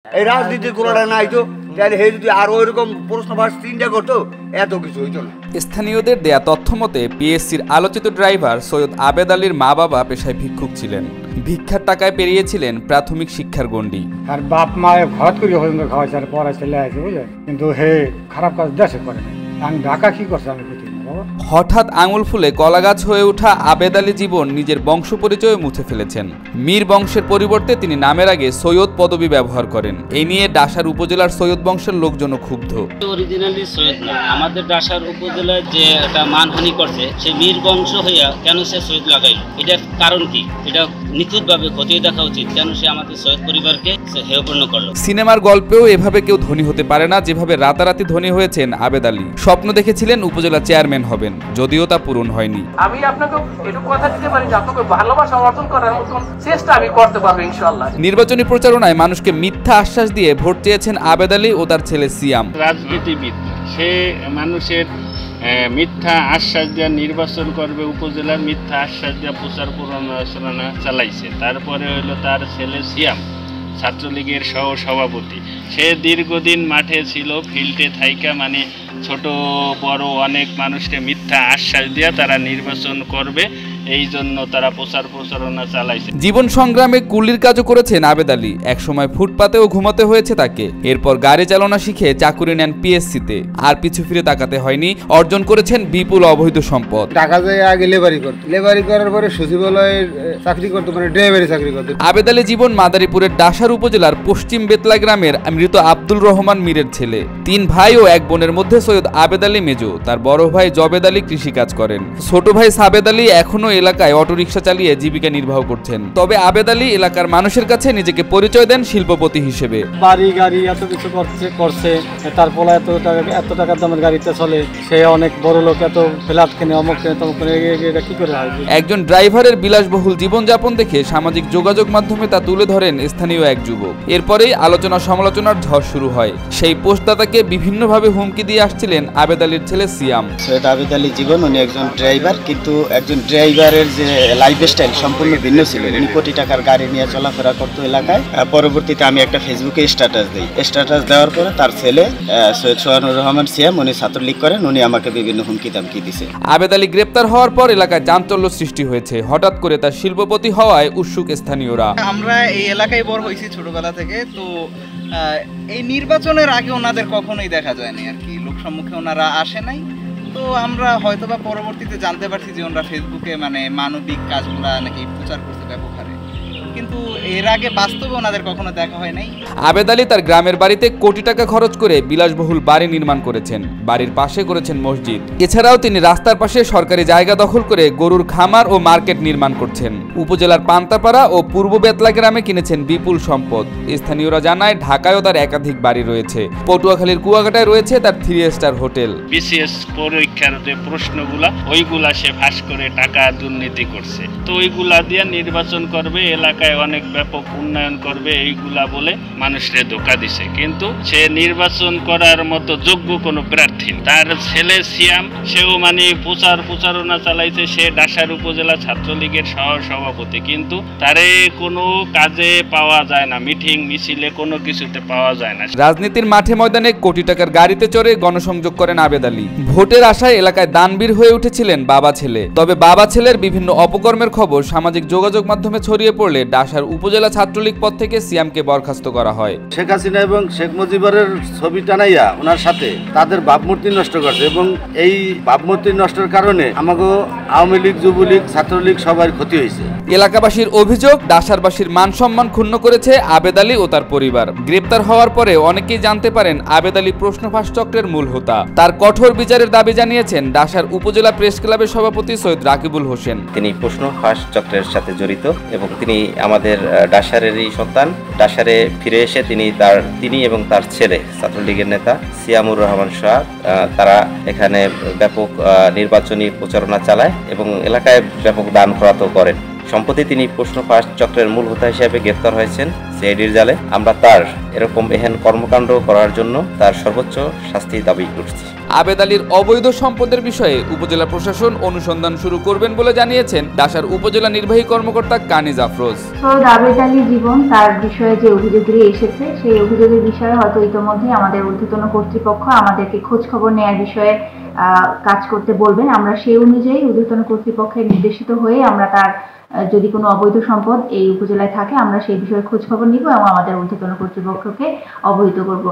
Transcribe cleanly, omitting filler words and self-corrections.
এই রাজনীতির কোনোটা নাই তো, তাহলে হে যদি আর ওইরকম প্রশ্ন ফাঁস চিন্তা করতো এত কিছু হইতো না। স্থানীয়দের দেয়া তথ্য মতে পিএসসির আলোচিত ড্রাইভার সৈয়দ আবেদ আলীর মা বাবা পেশায় ভিক্ষুক ছিলেন। ভিক্ষার টাকায় পেরিয়েছিলেন প্রাথমিক শিক্ষার গণ্ডি। আর বাপ মায়ের ঘর করে হয়ে খাওয়াইছে আর পড়ায় চলে আসে, বুঝলেন, কিন্তু হে খারাপ কাজ দেশে করে না। আমি ঢাকা কি করছে আমি বুঝি না। হঠাৎ আঙুল ফুলে কলাগাছ হয়ে ওঠা আবেদ আলী জীবন নিজের বংশ পরিচয় মুছে ফেলেছেন। মীর বংশের পরিবর্তে তিনি নামের আগে সৈয়দ পদবি ব্যবহার করেন। এই নিয়ে ডাসার উপজেলার সৈয়দ বংশের লোকজনও ক্ষুব্ধ। অরিজিনালি সৈয়দ না, আমাদের ডাসার উপজেলায় যে একটা মানহানি করছে সে মীর বংশ হইয়া কেন সে সৈয়দ লাগাইল, এটার কারণ কি? এটা নিখুঁতভাবে খতিয়ে দেখা উচিত। কেন সে আমাদের সৈয়দ পরিবারকে সে হেয়পূর্ণ করলো? সিনেমার গল্পেও এভাবে কেউ ধনী হতে পারে না যেভাবে রাতারাতি ধনী হয়েছেন আবেদ আলী। স্বপ্ন দেখেছিলেন উপজেলা চেয়ারম্যান হবেন, যদিও তা পূরণ হয়নি। আমি আপনাকে একটু কথা দিতে পারি যে আপনাকে ভালোবাসা অর্জন করার মতন চেষ্টা আমি করতে পারবো ইনশাআল্লাহ। নির্বাচনী প্রচারণায় মানুষকে মিথ্যা আশ্বাস দিয়ে ভোট চেয়েছেন আবেদ আলী ও তার ছেলে সিয়াম। রাজনীতিবিদ, সে মানুষের মিথ্যা আশ্বাস দেওয়া নির্বাচন করবে, উপজেলার মিথ্যা আশ্বাস দেওয়া প্রচার প্রচারণা চালাইছে। তারপরে হলো তার ছেলে সিয়াম, ছাত্রলীগের সহ সভাপতি। সে দীর্ঘদিন মাঠে ছিল, ফিল্ডে থাইকা মানে ছোট বড় অনেক মানুষকে মিথ্যা আশ্বাস দিয়ে তারা নির্বাচন করবে, এই জন্য তারা প্রচারণা চালাইছে। জীবন সংগ্রামে কুলির কাজও করেছেন আবেদ আলী। একসময় ফুটপাতেও ঘুমাতে হয়েছে তাকে। এরপর গাড়ি চালনা শিখে চাকুরি নেন পিএসসিতে। আর পিছু ফিরে তাকাতে হয়নি। অর্জন করেছেন বিপুল অবৈধ সম্পদ। টাকা যায় আগে লেবারি করার পরে সচিবালয়ের চাকরি করতে, মানে ড্রাইভারি চাকরি করতে। আবেদ আলী জীবন মাদারীপুরের ডাসার উপজেলার পশ্চিম বেতলা গ্রামের মৃত আব্দুল রহমান মীরের ছেলে। 3 ভাই ও 1 বোনের মধ্যে সৈয়দ আবেদ আলী মেজো। তার বড় ভাই জবেদ আলী কৃষিকাজ করেন। ছোট ভাই সাবেদ আলী এখনো এলাকায় অটোরিকশা চালিয়ে জীবিকা নির্বাহ করছেন। তবে আবেদ আলী এলাকার মানুষের কাছে নিজেকে পরিচয় দেন শিল্পপতি হিসেবে। বাড়ি গাড়ি এত কিছু করছে, তারপর এত টাকার দামের গাড়িতে চলে, সে অনেক বড় লোক, এত ফ্ল্যাট কিনে, অমুক কিনে, তমুক কিনে, এটা কি করে হয়? একজন ড্রাইভারের বিলাসবহুল জীবনযাপন দেখে সামাজিক যোগাযোগ মাধ্যমে তা তুলে ধরেন স্থানীয় এক যুবক। এরপরেই আলোচনা সমালোচনার ঝড় শুরু হয়। সেই পোস্টদাতাকে বিভিন্নভাবে হুমকি দিয়ে আসছিলেন আবেদ আলীর ছেলে সিয়াম। সৈয়দ আবেদ আলী জীবন, উনি একজন ড্রাইভার, কিন্তু একজন ড্রাইভারের যে লাইফস্টাইল সম্পূর্ণ ভিন্ন ছিল। উনি কোটি টাকার গাড়ি নিয়ে চলাফেরা করতো এলাকায়। পরবর্তীতে আমি একটা ফেসবুকে স্ট্যাটাস দিই। স্ট্যাটাস দেওয়ার পরে তার ছেলে সৈয়দ সোহানুর রহমান সিয়াম, উনি ছাত্রলীগ করেন, উনি আমাকে বিভিন্ন হুমকি দামকি দিছে। আবেদ আলী গ্রেপ্তার হওয়ার পর এলাকায় চাঞ্চল্য সৃষ্টি হয়েছে। হঠাৎ করে তার শিল্পপতি হওয়ায় উৎসুক স্থানীয়রা। আমরা এই এলাকায় বড় হয়েছি ছোটবেলা থেকে, তো এই নির্বাচনের আগে ওনাদের কখনোই দেখা যায়নি আর কি, লোক সম্মুখে ওনারা আসে নাই। তো আমরা হয়তোবা পরবর্তীতে জানতে পারছি যে ওনারা ফেসবুকে মানে মানবিক কাজগুলা নাকি প্রচার করতে ব্যাপক হারে, কিন্তু এর আগে বাস্তবে ওনাদের কখনো দেখা হয় নাই। আবেদ আলী তার গ্রামের বাড়িতে কোটি টাকা খরচ করে বিলাসবহুল বাড়ি নির্মাণ করেছেন। বাড়ির পাশে করেছেন মসজিদ। এছাড়াও তিনি রাস্তার পাশে সরকারি জায়গা দখল করে গরুর খামার ও মার্কেট নির্মাণ করছেন। উপজেলার পান্তাপাড়া ও পূর্ব বেতলা গ্রামে কিনেছেন বিপুল সম্পদ। স্থানীয়রা জানায় ঢাকায়ও তার একাধিক বাড়ি রয়েছে। পটুয়াখালীর কুয়াকাটায় রয়েছে তার 3 স্টার হোটেল। বিসিএস পরীক্ষার যে প্রশ্নগুলা ওইগুলা সে ফাঁস করে টাকা দুর্নীতি করছে, তো ওইগুলা দিয়ে নির্বাচন করবে, এলাকায় অনেক ব্যাপক উন্নয়ন করবে, এইগুলা বলে মানুষকে ধোঁকা দিছে। কিন্তু সে নির্বাচন করার মতো যোগ্য কোনো প্রার্থী। তার ছেলে সিয়াম, সেও মানে প্রচারণা চালাইছে। সে ডাসার উপজেলা ছাত্রলীগের সহ সভাপতি, কিন্তু তারে কোনো কাজে পাওয়া যায় না, মিটিং মিছিলে কোনো কিছুতে পাওয়া যায় না। রাজনীতির মাঠে ময়দানে কোটি টাকার গাড়িতে চড়ে গণসংযোগ করেন আবেদ আলী। ভোটের আশায় এলাকায় দানবীর হয়ে উঠেছিলেন বাবা ছেলে। তবে বাবা ছেলের বিভিন্ন অপকর্মের খবর সামাজিক যোগাযোগ মাধ্যমে ছড়িয়ে পড়লে ডাসার উপজেলা ছাত্রলীগ পদ থেকে সিয়ামকে বরখাস্ত করা হয়। শেখ হাসিনা এবং শেখ মুজিবের ছবি টানাইয়া ওনার সাথে তাদের ভাবমূর্তি নষ্ট করছে, এবং এই ভাবমূর্তি নষ্টের কারণে আমাকে আওয়ামী লীগ, যুবলীগ, ছাত্রলীগ সবার ক্ষতি হয়েছে। এলাকাবাসীর অভিযোগ, ডাসারবাসীর মান সম্মান ক্ষুণ্ণ করেছে আবেদ আলী ও তার পরিবার। গ্রেপ্তার হওয়ার পরে অনেকেই জানতে পারেন আবেদ আলী প্রশ্নফাঁস চক্রের মূল হোতা। তার কঠোর বিচারের দাবি জানিয়েছেন ডাসার উপজেলা প্রেস ক্লাবের সভাপতি সৈয়দ রাকিবুল হোসেন। তিনি প্রশ্নফাঁস চক্রের সাথে জড়িত এবং তিনি আমাদের ডাসারেরই সন্তান। ডাসারে ফিরে এসে তিনি এবং তার ছেলে ছাত্রলীগের নেতা সিয়ামুর রহমান শাহ, তারা এখানে ব্যাপক নির্বাচনী প্রচারণা চালায় এবং এলাকায় ব্যাপক দান খরচও করেন। সম্প্রতি তিনি প্রশ্নফাঁস চক্রের মূল হোতা হিসেবে গ্রেপ্তার হয়েছেন সিআইডির জালে। আমরা তার এরকম এহেন কর্মকাণ্ড করার জন্য তার সর্বোচ্চ শাস্তি দাবি করছি। আবেদ আলীর অবৈধ সম্পদের বিষয়ে উপজেলা প্রশাসন অনুসন্ধান শুরু করবেন বলে জানিয়েছেন ডাসার উপজেলা নির্বাহী কর্মকর্তা কানিজ আফরোজ। সৈয়দ আবেদ আলী জীবন তার বিষয়ে যে অভিযোগগুলি এসেছে সেই অভিযোগের বিষয়ে হয়তো ইতিমধ্যে আমাদের ঊর্ধ্বতন কর্তৃপক্ষ আমাদেরকে খোঁজ খবর নেওয়ার বিষয়ে কাজ করতে বলবেন। আমরা সেই অনুযায়ী ঊর্ধ্বতন কর্তৃপক্ষের নির্দেশিত হয়ে আমরা তার যদি কোনো অবৈধ সম্পদ এই উপজেলায় থাকে আমরা সেই বিষয়ে খোঁজ খবর নিব এবং আমাদের ঊর্ধ্বতন কর্তৃপক্ষকে অবহিত করব।